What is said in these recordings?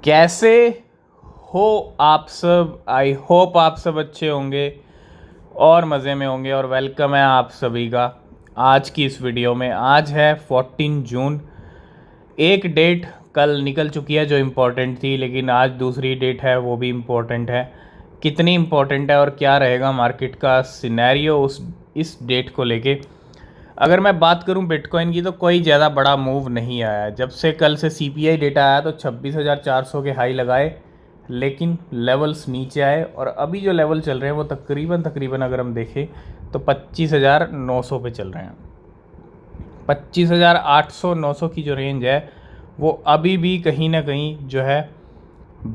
कैसे हो आप सब। आई होप आप सब अच्छे होंगे और मज़े में होंगे और वेलकम है आप सभी का आज की इस वीडियो में। आज है 14 जून। एक डेट कल निकल चुकी है जो इम्पोर्टेंट थी, लेकिन आज दूसरी डेट है वो भी इम्पोर्टेंट है। कितनी इम्पोर्टेंट है और क्या रहेगा मार्केट का सिनेरियो उस इस डेट को लेके। अगर मैं बात करूं बिटकॉइन की तो कोई ज़्यादा बड़ा मूव नहीं आया है। जब से कल से सीपीआई डेटा आया तो 26,400 के हाई लगाए, लेकिन लेवल्स नीचे आए और अभी जो लेवल चल रहे हैं वो तकरीबन अगर हम देखें तो 25,900 पे चल रहे हैं। 25,800-900 की जो रेंज है वो अभी भी कहीं ना कहीं जो है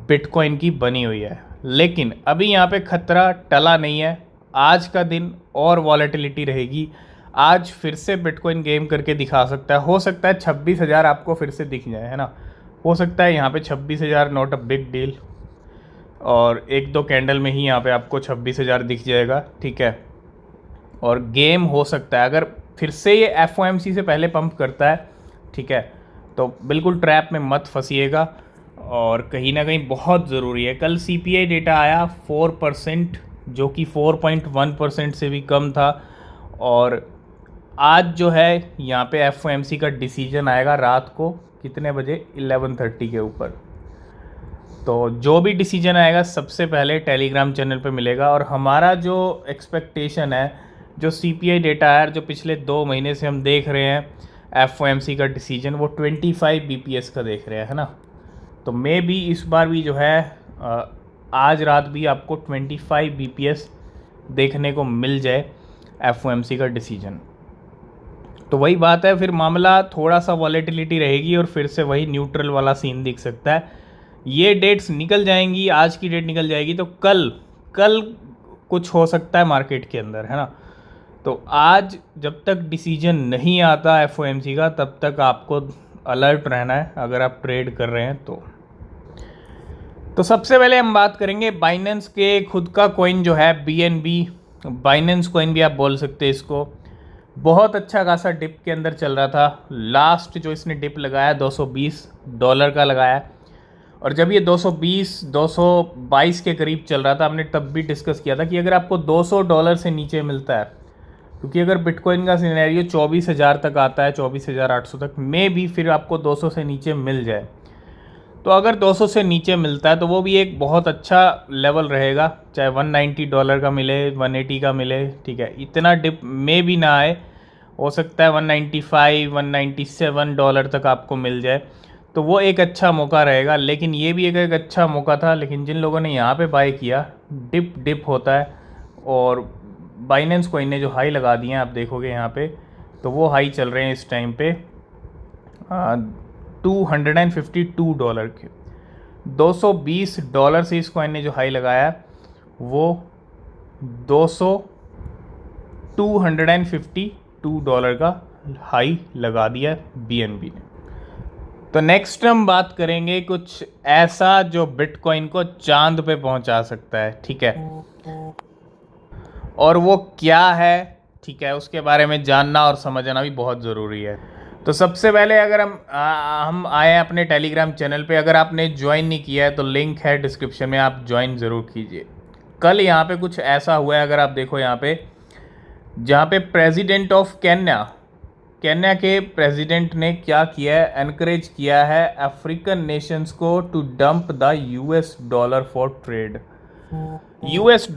बिटकॉइन की बनी हुई है, लेकिन अभी यहाँ पे ख़तरा टला नहीं है। आज का दिन और वॉलेटिलिटी रहेगी। आज फिर से बिटकॉइन गेम करके दिखा सकता है। हो सकता है 26,000 आपको फिर से दिख जाए, है ना। हो सकता है यहाँ पे 26,000 नॉट अ बिग डील, और एक दो कैंडल में ही यहाँ पे आपको 26,000 दिख जाएगा, ठीक है। और गेम हो सकता है अगर फिर से ये एफओएमसी से पहले पंप करता है, ठीक है, तो बिल्कुल ट्रैप में मत फंसिएगा। और कहीं ना कहीं बहुत ज़रूरी है, कल सीपीआई डेटा आया 4%, जो कि 4.1% से भी कम था। और आज जो है यहाँ पे एफओएमसी का डिसीजन आएगा रात को कितने बजे, 11:30 के ऊपर। तो जो भी डिसीजन आएगा सबसे पहले टेलीग्राम चैनल पे मिलेगा। और हमारा जो एक्सपेक्टेशन है, जो सीपीआई डेटा है जो पिछले 2 महीने से हम देख रहे हैं एफओएमसी का डिसीजन, वो 25 बीपीएस का देख रहे हैं, है ना। तो मे भी इस बार भी जो है आज रात भी आपको 25 बीपीएस देखने को मिल जाए एफओएमसी का डिसीजन। तो वही बात है, फिर मामला थोड़ा सा वॉलेटिलिटी रहेगी और फिर से वही न्यूट्रल वाला सीन दिख सकता है। ये डेट्स निकल जाएंगी, आज की डेट निकल जाएगी तो कल कल कुछ हो सकता है मार्केट के अंदर, है ना। तो आज जब तक डिसीजन नहीं आता एफओएमसी का तब तक आपको अलर्ट रहना है अगर आप ट्रेड कर रहे हैं तो सबसे पहले हम बात करेंगे बाइनेंस के खुद का कॉइन जो है बीएनबी, बाइनेंस कॉइन भी आप बोल सकते हैं इसको। बहुत अच्छा खासा डिप के अंदर चल रहा था। लास्ट जो इसने डिप लगाया $220 का लगाया, और जब ये 222 के करीब चल रहा था हमने तब भी डिस्कस किया था कि अगर आपको $200 से नीचे मिलता है, क्योंकि अगर बिटकॉइन का सिनेरियो 24,000 तक आता है, 24,800 तक में भी फिर आपको 200 से नीचे मिल जाए, तो अगर 200 से नीचे मिलता है तो वो भी एक बहुत अच्छा लेवल रहेगा। चाहे $190 का मिले, 180 का मिले, ठीक है, इतना डिप में भी ना आए, हो सकता है $195, $197 तक आपको मिल जाए, तो वो एक अच्छा मौका रहेगा। लेकिन ये भी एक अच्छा मौका था, लेकिन जिन लोगों ने यहाँ पे बाय किया, डिप होता है। और बाइनेंस कॉइन ने जो हाई लगा दिए हैं आप देखोगे यहाँ पे, तो वो हाई चल रहे हैं इस टाइम पे $252 के। $220 से इस कॉइन ने जो हाई लगाया है वो $252 का हाई लगा दिया बीएनबी ने। तो नेक्स्ट हम बात करेंगे कुछ ऐसा जो बिटकॉइन को चांद पे पहुंचा सकता है, ठीक है, और वो क्या है, ठीक है, उसके बारे में जानना और समझना भी बहुत ज़रूरी है। तो सबसे पहले अगर हम आए हैं अपने टेलीग्राम चैनल पे, अगर आपने ज्वाइन नहीं किया है तो लिंक है डिस्क्रिप्शन में, आप ज्वाइन ज़रूर कीजिए। कल यहाँ पे कुछ ऐसा हुआ है, अगर आप देखो यहाँ पे, जहाँ पे प्रेसिडेंट ऑफ केन्या के प्रेसिडेंट ने क्या किया है, एनकरेज किया है अफ्रीकन नेशंस को to dump the US dollar for trade. US,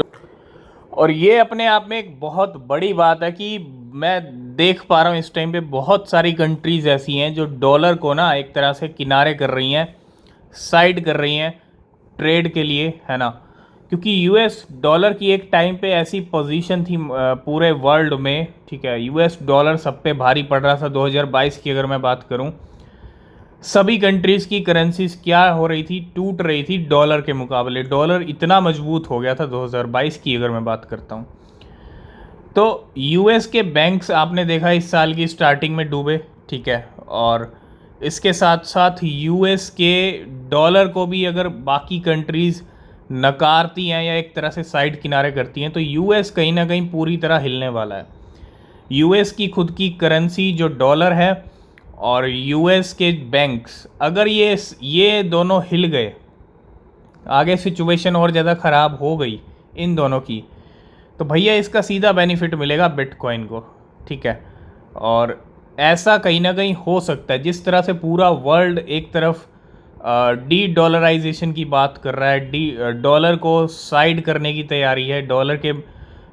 और ये अपने आप में एक बहुत बड़ी बात है कि मैं देख पा रहा हूँ इस टाइम पे बहुत सारी कंट्रीज़ ऐसी हैं जो डॉलर को ना एक तरह से किनारे कर रही हैं, साइड कर रही हैं ट्रेड के लिए, है ना। क्योंकि यूएस डॉलर की एक टाइम पे ऐसी पोजीशन थी पूरे वर्ल्ड में, ठीक है, यूएस डॉलर सब पे भारी पड़ रहा था। 2022 की अगर मैं बात करूं, सभी कंट्रीज़ की करेंसीज क्या हो रही थी, टूट रही थी डॉलर के मुकाबले। डॉलर इतना मजबूत हो गया था 2022 की अगर मैं बात करता हूं। तो यूएस के बैंक्स आपने देखा इस साल की स्टार्टिंग में डूबे, ठीक है, और इसके साथ साथ यूएस के डॉलर को भी अगर बाकी कंट्रीज़ नकारती हैं या एक तरह से साइड किनारे करती हैं तो यूएस कहीं ना कहीं पूरी तरह हिलने वाला है। यूएस की खुद की करेंसी जो डॉलर है और यूएस के बैंक्स, अगर ये दोनों हिल गए, आगे सिचुएशन और ज़्यादा ख़राब हो गई इन दोनों की, तो भैया इसका सीधा बेनिफिट मिलेगा बिटकॉइन को, ठीक है। और ऐसा कहीं ना कहीं हो सकता है, जिस तरह से पूरा वर्ल्ड एक तरफ डी डॉलराइजेशन की बात कर रहा है, डॉलर को साइड करने की तैयारी है,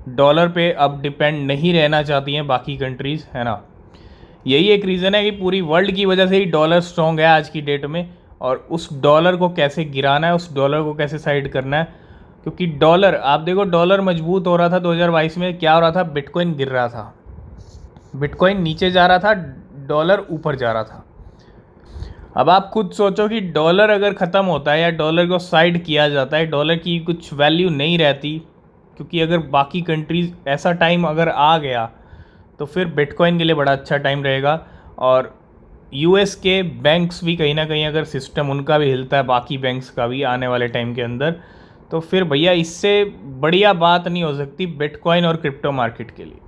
डॉलर पे अब डिपेंड नहीं रहना चाहती हैं बाकी कंट्रीज़, है ना। यही एक रीज़न है कि पूरी वर्ल्ड की वजह से ही डॉलर स्ट्रॉन्ग है आज की डेट में, और उस डॉलर को कैसे गिराना है, उस डॉलर को कैसे साइड करना है। क्योंकि डॉलर, आप देखो डॉलर मजबूत हो रहा था 2022 में, क्या हो रहा था, बिटकॉइन गिर रहा था, बिटकॉइन नीचे जा रहा था, डॉलर ऊपर जा रहा था। अब आप खुद सोचो कि डॉलर अगर ख़त्म होता है या डॉलर को साइड किया जाता है, डॉलर की कुछ वैल्यू नहीं रहती, क्योंकि अगर बाकी कंट्रीज़, ऐसा टाइम अगर आ गया तो फिर बिटकॉइन के लिए बड़ा अच्छा टाइम रहेगा। और यूएस के बैंक्स भी कहीं ना कहीं, अगर सिस्टम उनका भी हिलता है, बाकी बैंक्स का भी आने वाले टाइम के अंदर, तो फिर भैया इससे बढ़िया बात नहीं हो सकती बिटकॉइन और क्रिप्टो मार्केट के लिए।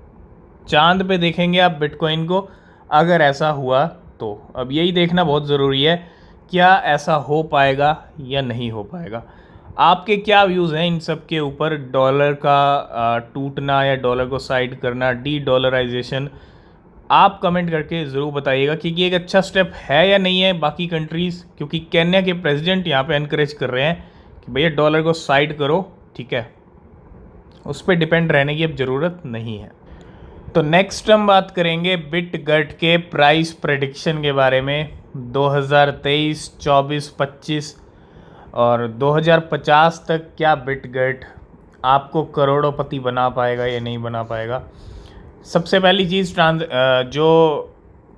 चांद पे देखेंगे आप बिटकॉइन को, अगर ऐसा हुआ तो। अब यही देखना बहुत ज़रूरी है, क्या ऐसा हो पाएगा या नहीं हो पाएगा। आपके क्या व्यूज़ हैं इन सब के ऊपर, डॉलर का टूटना या डॉलर को साइड करना, डी डॉलराइजेशन, आप कमेंट करके ज़रूर बताइएगा कि ये एक अच्छा स्टेप है या नहीं है बाकी कंट्रीज़। क्योंकि केन्या के प्रेसिडेंट यहाँ पे एनकरेज कर रहे हैं कि भैया डॉलर को साइड करो, ठीक है, उस पर डिपेंड रहने की अब ज़रूरत नहीं है। तो नेक्स्ट हम बात करेंगे बिटगट के प्राइस प्रेडिक्शन के बारे में 2023, 24, 25 और 2050 तक। क्या बिटगट आपको करोड़ोंपति बना पाएगा या नहीं बना पाएगा। सबसे पहली चीज़, जो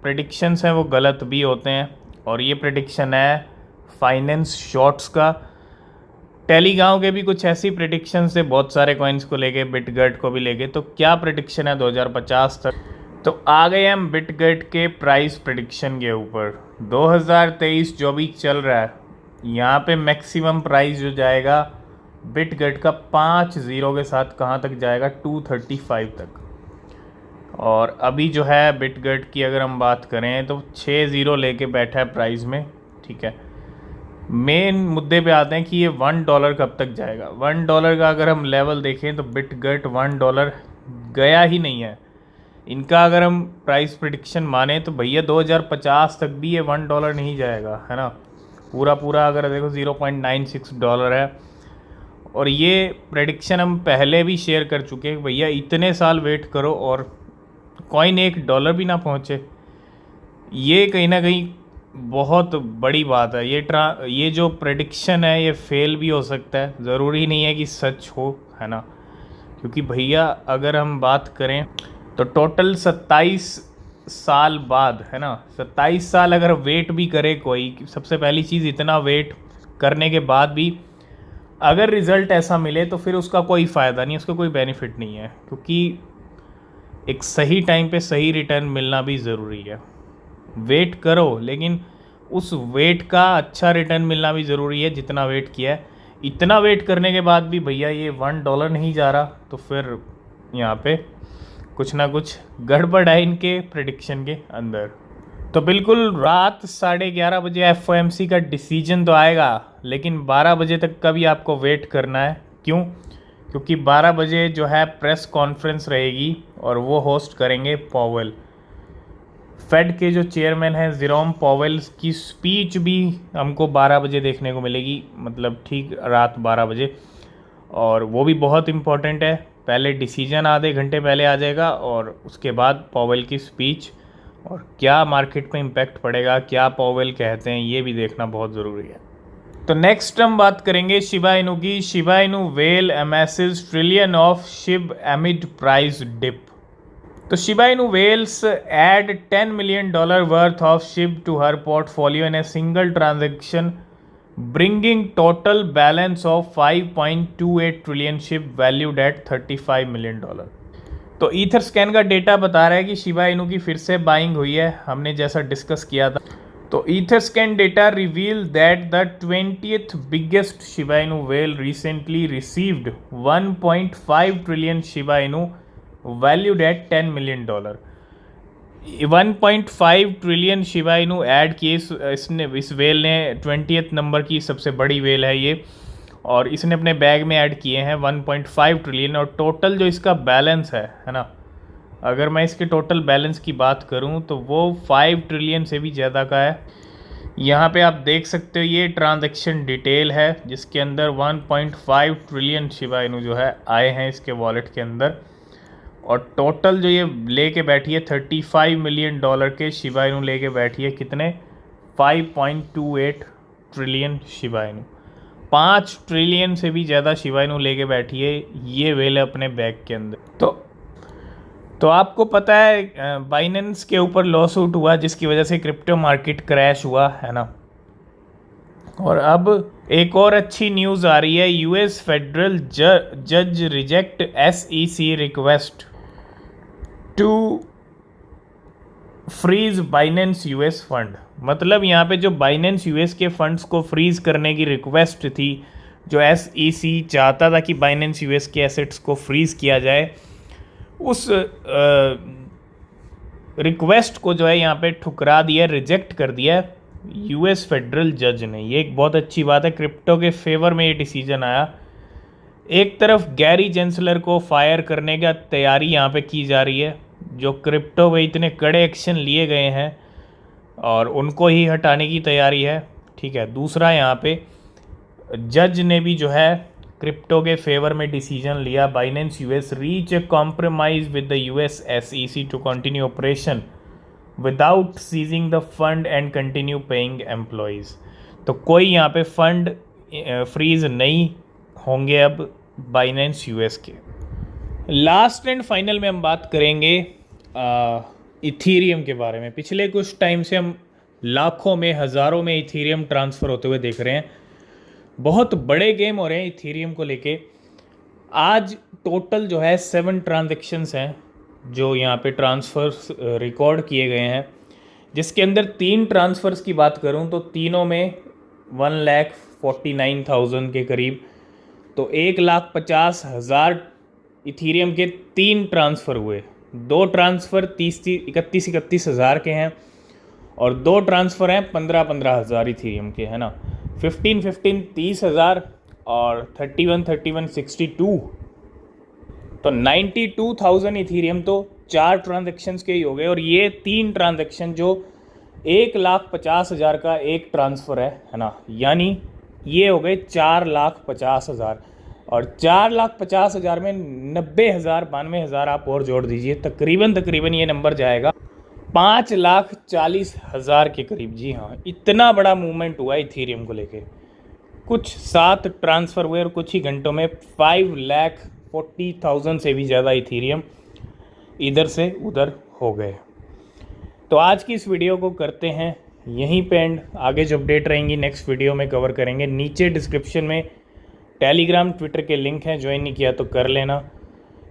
प्रेडिक्शंस हैं वो गलत भी होते हैं, और ये प्रेडिक्शन है फाइनेंस शॉर्ट्स का। टेलीगांव के भी कुछ ऐसी प्रेडिक्शन से बहुत सारे कॉइन्स को लेके, बिटगट को भी लेके। तो क्या प्रेडिक्शन है 2050 तक, तो आ गए हम बिटगट के प्राइस प्रेडिक्शन के ऊपर। 2023 जो भी चल रहा है, यहाँ पे मैक्सिमम प्राइस जो जाएगा बिटगट का 5 ज़ीरो के साथ, कहाँ तक जाएगा, 235 तक। और अभी जो है बिटगट की अगर हम बात करें तो 6 ज़ीरो लेके बैठा है प्राइस में, ठीक है। मेन मुद्दे पे आते हैं कि ये $1 कब तक जाएगा। $1 का अगर हम लेवल देखें तो बिटगट $1 गया ही नहीं है। इनका अगर हम प्राइस प्रिडिक्शन माने तो भैया 2050 तक भी ये $1 नहीं जाएगा, है ना। पूरा अगर देखो $0.96 है। और ये प्रेडिक्शन हम पहले भी शेयर कर चुके हैं, भैया इतने साल वेट करो और कॉइन $1 भी ना पहुँचे। ये कहीं ना कहीं बहुत बड़ी बात है। ये जो प्रेडिक्शन है ये फेल भी हो सकता है, ज़रूरी नहीं है कि सच हो, है ना। क्योंकि भैया अगर हम बात करें तो टोटल 27 साल बाद, है ना, 27 साल अगर वेट भी करे कोई, सबसे पहली चीज़ इतना वेट करने के बाद भी अगर रिज़ल्ट ऐसा मिले तो फिर उसका कोई फ़ायदा नहीं, उसका कोई बेनिफिट नहीं है। क्योंकि एक सही टाइम पे सही रिटर्न मिलना भी ज़रूरी है। वेट करो, लेकिन उस वेट का अच्छा रिटर्न मिलना भी ज़रूरी है जितना वेट किया है। इतना वेट करने के बाद भी भैया ये $1 नहीं जा रहा, तो फिर यहाँ पे कुछ ना कुछ गड़बड़ है इनके प्रेडिक्शन के अंदर। तो बिल्कुल रात 11:30 बजे FOMC का डिसीजन तो आएगा, लेकिन 12 बजे तक का भी आपको वेट करना है। क्यों? क्योंकि 12 बजे जो है प्रेस कॉन्फ्रेंस रहेगी और वो होस्ट करेंगे पॉवेल। फेड के जो चेयरमैन हैं जेरोम पॉवेल की स्पीच भी हमको 12 बजे देखने को मिलेगी, मतलब ठीक रात 12 बजे। और वो भी बहुत इम्पॉर्टेंट है। पहले डिसीजन आधे घंटे पहले आ जाएगा और उसके बाद पॉवेल की स्पीच, और क्या मार्केट पे इम्पैक्ट पड़ेगा, क्या पॉवेल कहते हैं, ये भी देखना बहुत ज़रूरी है। तो नेक्स्ट हम बात करेंगे शिबा इनू की। Shiba Inu well अमेसेस trillion of SHIB amid price dip. तो Shiba Inu whales add $10 million worth of SHIB to her portfolio in a single transaction, bringing total balance of 5.28 trillion SHIB valued at $35 million। तो Etherscan का data बता रहा है कि Shiba Inu की फिर से बाइंग हुई है, हमने जैसा डिस्कस किया था। तो ether scan data reveal that the 20th biggest Shiba Inu well recently received 1.5 trillion Shiba Inu valued at $10 million। 1.5 trillion Shiba Inu add किए इस वेल ने। 20th नंबर की सबसे बड़ी वेल है ये, और इसने अपने बैग में ऐड किए हैं 1.5 ट्रिलियन। और टोटल जो इसका बैलेंस है ना, अगर मैं इसके टोटल बैलेंस की बात करूं तो वो 5 ट्रिलियन से भी ज़्यादा का है। यहाँ पे आप देख सकते हो ये ट्रांजैक्शन डिटेल है जिसके अंदर 1.5 ट्रिलियन शिबा इनू जो है आए हैं इसके वॉलेट के अंदर। और टोटल जो ये लेके बैठी है $35 मिलियन के शिबा इनू लेके बैठी है। कितने? 5.28 ट्रिलियन शिबा इनू। 5 ट्रिलियन से भी ज़्यादा शिबा इनू लेके बैठी है ये वेल अपने बैग के अंदर। तो आपको पता है बाइनेंस के ऊपर लॉसूट हुआ जिसकी वजह से क्रिप्टो मार्केट क्रैश हुआ है ना। और अब एक और अच्छी न्यूज़ आ रही है, यूएस फेडरल जज reject SEC request to freeze Binance US fund. मतलब यहाँ पे जो बाइनेंस यूएस के फंड्स को फ्रीज करने की रिक्वेस्ट थी, जो SEC चाहता था कि बाइनेंस यूएस के एसेट्स को फ्रीज किया जाए, उस रिक्वेस्ट को जो है यहाँ पे ठुकरा दिया, रिजेक्ट कर दिया यूएस फेडरल जज ने। ये एक बहुत अच्छी बात है, क्रिप्टो के फेवर में ये डिसीजन आया। एक तरफ गैरी जेंसलर को फायर करने का तैयारी यहाँ पे की जा रही है, जो क्रिप्टो पे इतने कड़े एक्शन लिए गए हैं और उनको ही हटाने की तैयारी है, ठीक है। दूसरा यहाँ पे जज ने भी जो है क्रिप्टो के फेवर में डिसीजन लिया। Binance US reach a compromise with the US SEC to continue operation without seizing the fund and continue paying employees. तो कोई यहाँ पे फंड फ्रीज नहीं होंगे अब बाइनेंस यूएस के। लास्ट एंड फाइनल में हम बात करेंगे इथीरियम के बारे में। पिछले कुछ टाइम से हम लाखों में हज़ारों में इथीरियम ट्रांसफ़र होते हुए देख रहे हैं। बहुत बड़े गेम हो रहे हैं इथीरियम को लेके। आज टोटल जो है 7 ट्रांजैक्शंस हैं जो यहाँ पे ट्रांसफ़र्स रिकॉर्ड किए गए हैं, जिसके अंदर 3 ट्रांसफ़र्स की बात करूँ तो तीनों में 1,49,000 के करीब, तो 1,50,000 इथीरियम के 3 ट्रांसफ़र हुए। 2 ट्रांसफ़र 31,000 के हैं और 2 ट्रांसफ़र हैं 15,000 इथीरियम के, है ना। 15 30,000 और 31 62, तो 92,000 इथीरियम तो 4 ट्रांजैक्शंस के ही हो गए। और ये 3 ट्रांजैक्शन जो 1,50,000 का एक ट्रांसफ़र है ना, यानी ये हो गए 4,50,000। और 4,50,000 में 90,000 92,000 आप और जोड़ दीजिए, तकरीबन ये नंबर जाएगा 5,40,000 के करीब। जी हाँ, इतना बड़ा मूवमेंट हुआ इथीरियम को लेके। कुछ 7 ट्रांसफ़र हुए और कुछ ही घंटों में 5,40,000 से भी ज़्यादा इथीरियम इधर से उधर हो गए। तो आज की इस वीडियो को करते हैं यहीं पे एंड। आगे जो अपडेट रहेंगी नेक्स्ट वीडियो में कवर करेंगे। नीचे डिस्क्रिप्शन में टेलीग्राम ट्विटर के लिंक हैं, ज्वाइन नहीं किया तो कर लेना।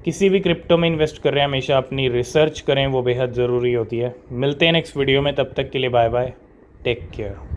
किसी भी क्रिप्टो में इन्वेस्ट कर रहे हैं हमेशा अपनी रिसर्च करें, वो बेहद ज़रूरी होती है। मिलते हैं नेक्स्ट वीडियो में, तब तक के लिए बाय बाय, टेक केयर।